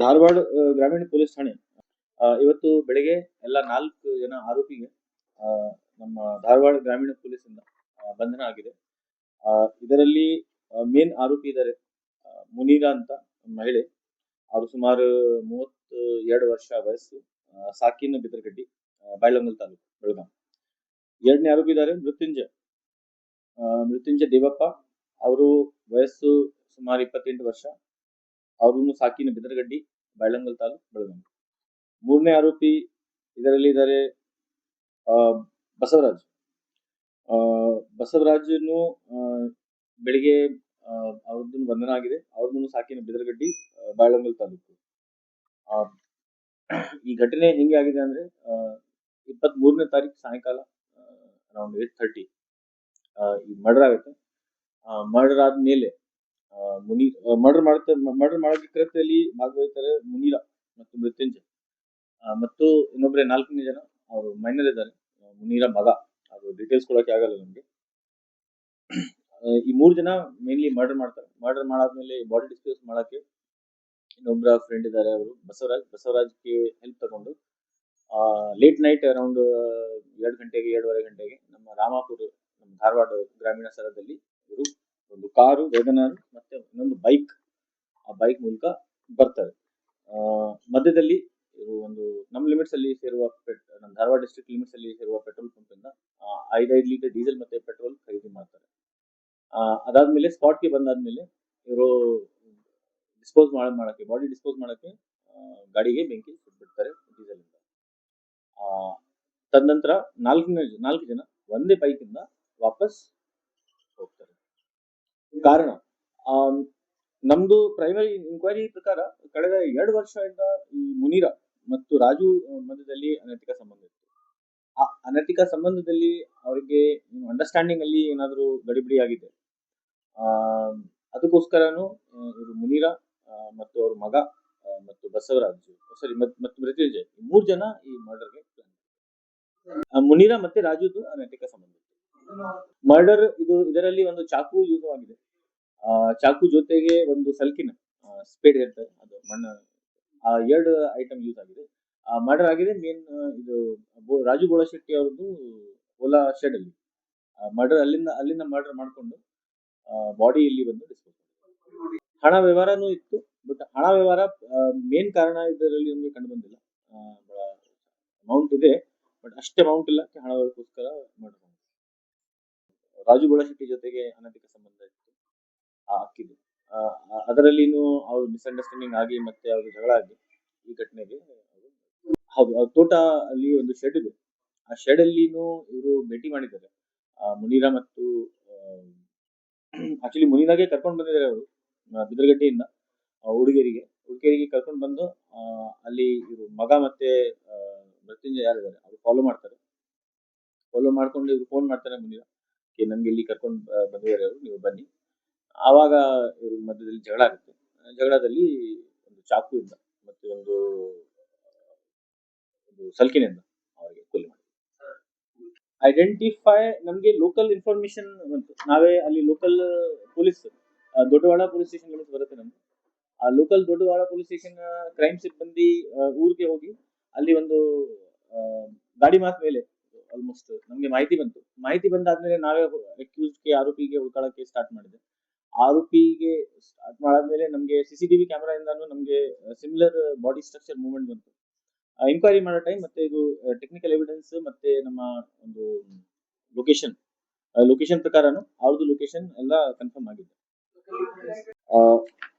ಧಾರವಾಡ ಗ್ರಾಮೀಣ ಪೊಲೀಸ್ ಠಾಣೆ ಇವತ್ತು ಬೆಳಗ್ಗೆ ಎಲ್ಲ 4 ಜನ ಆರೋಪಿಗೆ ನಮ್ಮ ಧಾರವಾಡ ಗ್ರಾಮೀಣ ಪೊಲೀಸಿಂದ ಬಂಧನ ಆಗಿದೆ. ಇದರಲ್ಲಿ ಮೇನ್ ಆರೋಪಿ ಇದ್ದಾರೆ ಮುನೀರಾ ಅಂತ ಮಹಿಳೆ. ಅವರು ಸುಮಾರು 32 ವರ್ಷ ವಯಸ್ಸು, ಸಾಕಿನ ಬಿದರಗಡ್ಡಿ, ಬಾಯಲಹೊಂಗಲ ತಾಲೂಕು, ಬೆಳಗಾಂ. ಎರಡನೇ ಆರೋಪಿ ಇದ್ದಾರೆ ಮೃತ್ಯುಂಜಯ ದೇವಪ್ಪ. ಅವರು ವಯಸ್ಸು ಸುಮಾರು 28 ವರ್ಷ, ಅವ್ರನ್ನು ಸಾಕಿನ ಬಿದರಗಡ್ಡಿ, ಬಾಯಲಹೊಂಗಲ ತಾಲೂಕು, ಬೆಳಗಾಂ. ಮೂರನೇ ಆರೋಪಿ ಇದರಲ್ಲಿ ಇದ್ದಾರೆ ಬಸವರಾಜ್. ಬಸವರಾಜನು ಬೆಳಿಗ್ಗೆ ಅವ್ರದ್ದು ಬಂಧನ ಆಗಿದೆ. ಅವ್ರದ್ದು ಸಾಕಿನ ಬಿದರಗಡ್ಡಿ, ಬಾಯಲಹೊಂಗಲ ತಾಲೂಕು. ಈ ಘಟನೆ ಹೆಂಗೆ ಆಗಿದೆ ಅಂದ್ರೆ 23ನೇ ತಾರೀಕು ಸಾಯಂಕಾಲ ಅರೌಂಡ್ 8:30 ಈ ಮರ್ಡರ್ ಆಗುತ್ತೆ. ಮರ್ಡರ್ ಆದ್ಮೇಲೆ ಮರ್ಡರ್ ಮಾಡೋಕೆ ಕೃತ್ಯದಲ್ಲಿ ಭಾಗವಹಿಸ್ತಾರೆ ಮುನೀರಾ ಮತ್ತು ಮೃತ್ಯುಂಜಯ. ಮತ್ತು ಇನ್ನೊಬ್ಬರೇ 4ನೇ ಜನ ಅವರು ಮೈನರ್ ಇದ್ದಾರೆ, ಮುನೀರಾ ಮಗ. ಅದು ಡೀಟೇಲ್ಸ್ ಕೊಡೋಕೆ ಆಗಲ್ಲ ನಮ್ಗೆ. ಈ 3 ಜನ ಮೇನ್ಲಿ ಮರ್ಡರ್ ಮಾಡ್ತಾರೆ. ಮರ್ಡರ್ ಮಾಡಾದ್ಮೇಲೆ ಬಾಡಿ ಡಿಸ್ಪೋಸ್ ಮಾಡಕ್ಕೆ ಇನ್ನೊಬ್ಬರ ಫ್ರೆಂಡ್ ಇದ್ದಾರೆ, ಅವರು ಬಸವರಾಜ್ಗೆ ಹೆಲ್ಪ್ ತಗೊಂಡು ಲೇಟ್ ನೈಟ್ ಅರೌಂಡ್ 2 ಗಂಟೆಗೆ 2:30 ಗಂಟೆಗೆ ನಮ್ಮ ರಾಮಾಪುರ, ನಮ್ಮ ಧಾರವಾಡ ಗ್ರಾಮೀಣ ಸ್ಥಳದಲ್ಲಿ ಇವರು ಒಂದು ಕಾರು, ವೇಗನಾರ್ ಮತ್ತೆ ಇನ್ನೊಂದು ಬೈಕ್, ಆ ಬೈಕ್ ಮೂಲಕ ಬರ್ತಾರೆ. ಮಧ್ಯದಲ್ಲಿ ಇವರು ಒಂದು ನಮ್ಮ ಲಿಮಿಟ್ಸ್ ಅಲ್ಲಿ ಸೇರುವ ನಮ್ಮ ಧಾರವಾಡ ಡಿಸ್ಟ್ರಿಕ್ಟ್ ಲಿಮಿಟ್ಸ್ ಅಲ್ಲಿ ಸೇರುವ ಪೆಟ್ರೋಲ್ ಪಂಪ್ ಇಂದ 5 ಲೀಟರ್ ಡೀಸೆಲ್ ಮತ್ತೆ ಪೆಟ್ರೋಲ್ ಖರೀದಿ ಮಾಡ್ತಾರೆ. ಅದಾದ್ಮೇಲೆ ಸ್ಪಾಟ್ಗೆ ಬಂದಾದ್ಮೇಲೆ ಇವರು ಬಾಡಿ ಡಿಸ್ಪೋಸ್ ಮಾಡಕ್ಕೆ ಗಾಡಿಗೆ ಬೆಂಕಿ ಬಿಡ್ತಾರೆ ಡೀಸೆಲ್ ಇಂದ. ತದನಂತರ 4 ಜನ ಒಂದೇ ಬೈಕ್ ಇಂದ ವಾಪಸ್ ಹೋಗ್ತಾರೆ. ಕಾರಣ ನಮ್ದು ಪ್ರೈಮರಿ ಇನ್ಕ್ವೈರಿ ಪ್ರಕಾರ ಕಳೆದ 2 ವರ್ಷದಿಂದ ಈ ಮುನೀರಾ ಮತ್ತು ರಾಜು ಮಧ್ಯದಲ್ಲಿ ಅನೈತಿಕ ಸಂಬಂಧ ಇತ್ತು. ಆ ಅನೈತಿಕ ಸಂಬಂಧದಲ್ಲಿ ಅವರಿಗೆ ಅಂಡರ್ಸ್ಟ್ಯಾಂಡಿಂಗ್ ಅಲ್ಲಿ ಏನಾದ್ರು ಗಡಿಬಿಡಿ ಆಗಿದೆ. ಅದಕ್ಕೋಸ್ಕರನು ಇವರು ಮುನೀರಾ ಮತ್ತು ಅವ್ರ ಮಗ ಮತ್ತು ಬಸವರಾಜ್ ಮತ್ತು ಮೃತ್ಯುಂಜಯ್, 3 ಜನ ಈ ಮರ್ಡರ್ಗೆ ಪ್ಲಾನ್. ಮುನೀರಾ ಮತ್ತೆ ರಾಜುದು ಅನೈತಿಕ ಸಂಬಂಧ. ಮರ್ಡರ್ ಇದರಲ್ಲಿ ಒಂದು ಚಾಕು ಯೂಸ್ ಆಗಿದೆ. ಚಾಕು ಜೊತೆಗೆ ಒಂದು ಸಲ್ಕಿನ ಸ್ಪೇಡ್ ಇರ್ತದೆ, ಅದು ಮಣ್ಣು, ಆ 2 ಐಟಮ್ ಯೂಸ್ ಆಗಿದೆ. ಮರ್ಡರ್ ಆಗಿದೆ ಮೇನ್ ಇದು ರಾಜು ಬೋಳಶೆಟ್ಟಿ ಅವ್ರದ್ದು ಓಲಾ ಶೆಡ್ ಅಲ್ಲಿ ಅಲ್ಲಿಂದ ಮರ್ಡರ್ ಮಾಡ್ಕೊಂಡು ಬಾಡಿ ಇಲ್ಲಿ ಬಂದು ಡಿಸ್ಪೋಸ್ ಮಾಡಿದ್ರು. ಹಣ ವ್ಯವಹಾರನೂ ಇತ್ತು, ಬಟ್ ಹಣ ವ್ಯವಹಾರ ಮೇನ್ ಕಾರಣ ಇದರಲ್ಲಿ ನಮಗೆ ಕಂಡು ಬಂದಿಲ್ಲ. ಅಮೌಂಟ್ ಇದೆ, ಬಟ್ ಅಷ್ಟೇ ಅಮೌಂಟ್ ಇಲ್ಲ, ಹಣ ವ್ಯವಹಾರಕ್ಕೋಸ್ಕರ ಮರ್ಡರ್ ಮಾಡಿದ್ರು. ರಾಜು ಬೋಳಶೆಟ್ಟಿ ಜೊತೆಗೆ ಅನೈತಿಕ ಸಂಬಂಧ ಇತ್ತು ಅಕ್ಕಿದು. ಅದರಲ್ಲಿನೂ ಅವ್ರು ಮಿಸ್ಅಂಡರ್ಸ್ಟ್ಯಾಂಡಿಂಗ್ ಆಗಿ ಮತ್ತೆ ಅವ್ರು ಜಗಳ ಆಗಿ ಈ ಘಟನೆಗೆ ಹೌದು. ತೋಟ ಅಲ್ಲಿ ಒಂದು ಶೆಡ್ ಇದೆ, ಆ ಶೆಡ್ ಅಲ್ಲಿನೂ ಇವರು ಭೇಟಿ ಮಾಡಿದ್ದಾರೆ ಮುನೀರಾ ಮತ್ತು ಆಕ್ಚುಲಿ ಮುನೀರಾಗೆ ಕರ್ಕೊಂಡು ಬಂದಿದ್ದಾರೆ ಅವರು ಬಿದರಗಡ್ಡಿಯಿಂದ ಹುಡುಗೇರಿಗೆ ಕರ್ಕೊಂಡು ಬಂದು ಅಲ್ಲಿ ಇವರು ಮಗ ಮತ್ತೆ ಮೃತ್ಯುಂಜಯ ಯಾರಿದ್ದಾರೆ ಅವ್ರು ಫಾಲೋ ಮಾಡ್ಕೊಂಡು ಇವ್ರು ಫೋನ್ ಮಾಡ್ತಾರೆ ಮುನೀರಾ, ನನ್ಗೆ ಇಲ್ಲಿ ಕರ್ಕೊಂಡು ಬಂದಿದ್ದಾರೆ ಅವರು, ನೀವು ಬನ್ನಿ. ಆವಾಗ ಇವ್ರ ಮಧ್ಯದಲ್ಲಿ ಜಗಳ ಆಗುತ್ತೆ. ಜಗಳದಲ್ಲಿ ಒಂದು ಚಾಕುವಿಂದ ಮತ್ತೆ ಒಂದು ಸಲ್ಕಿನಿಂದ ಅವರಿಗೆ ಕೊಲೆ ಮಾಡಿ. ಐಡೆಂಟಿಫೈ ನಮ್ಗೆ ಲೋಕಲ್ ಇನ್ಫಾರ್ಮೇಶನ್ ಬಂತು. ನಾವೇ ಅಲ್ಲಿ local police Doddawad police station limits ಬರುತ್ತೆ ನಮ್ಗೆ. ಆ local Doddawad police station crime ಸಿಬ್ಬಂದಿ ಊರಿಗೆ ಹೋಗಿ ಅಲ್ಲಿ ಒಂದು ಗಾಡಿ ಮಾತ್ ಮೇಲೆ ಆಲ್ಮೋಸ್ಟ್ ನಮ್ಗೆ ಮಾಹಿತಿ ಬಂದಾದ್ಮೇಲೆ ನಾವೇ ಅಕ್ಯೂಸ್ಡ್ಗೆ ಆರೋಪಿಗೆ ಹುಡುಕಾಡಕ್ಕೆ ಸ್ಟಾರ್ಟ್ ಮಾಡಿದೆ. ಆರೋಪಿಗೆ ಸ್ಟಾರ್ಟ್ ಮಾಡಾದ್ಮೇಲೆ ನಮ್ಗೆ CCTV ಕ್ಯಾಮೆರಾ ಇಂದಾನು ನಮ್ಗೆ ಸಿಮಿಲರ್ ಬಾಡಿ ಸ್ಟ್ರಕ್ಚರ್ ಮೂವ್ಮೆಂಟ್ ಬಂತು. ಎಂಕ್ವೈರಿ ಮಾಡೋ ಟೈಮ್ ಮತ್ತೆ ಇದು ಟೆಕ್ನಿಕಲ್ ಎವಿಡೆನ್ಸ್ ಮತ್ತೆ ನಮ್ಮ ಒಂದು ಲೊಕೇಶನ್ ಪ್ರಕಾರನು ಅವ್ರದ್ದು ಲೊಕೇಶನ್ ಎಲ್ಲ ಕನ್ಫರ್ಮ್ ಆಗಿದೆ.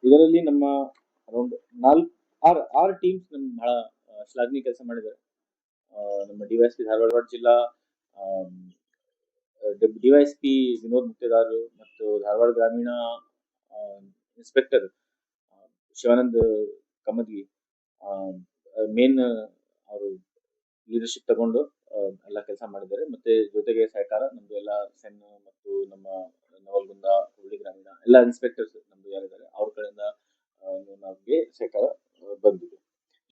ಇದರಲ್ಲಿ ನಮ್ಮ ಅರೌಂಡ್ 6 ಟೀಮ್ಸ್ ನಮ್ ಬಹಳ ಶ್ಲಾಘನೀಯ ಕೆಲಸ ಮಾಡಿದ್ದಾರೆ. ನಮ್ಮ DYSP ಧಾರವಾಡ ಜಿಲ್ಲಾ, DYSP ವಿನೋದ್ ಮುಕ್ತೇದಾರ್ ಮತ್ತು ಧಾರವಾಡ ಗ್ರಾಮೀಣ ಇನ್ಸ್ಪೆಕ್ಟರ್ ಶಿವಾನಂದ್ ಕಮದ್ಗಿ ಮೇನ್ ಅವರು ಲೀಡರ್ಶಿಪ್ ತಗೊಂಡು ಎಲ್ಲ ಕೆಲಸ ಮಾಡಿದ್ದಾರೆ. ಮತ್ತೆ ಜೊತೆಗೆ ಸಹಕಾರ ನಮ್ದು ಎಲ್ಲ ಸೆನ್ ಮತ್ತು ನಮ್ಮ ನವಲ್ಗುಂದ, ಹುಬ್ಳಿ ಗ್ರಾಮೀಣ ಎಲ್ಲ ಇನ್ಸ್ಪೆಕ್ಟರ್ಸ್ ನಮ್ದು ಯಾರಿದ್ದಾರೆ ಅವ್ರ ಕಡೆಯಿಂದ ನಮ್ಗೆ ಸಹಕಾರ ಬಂದಿದೆ.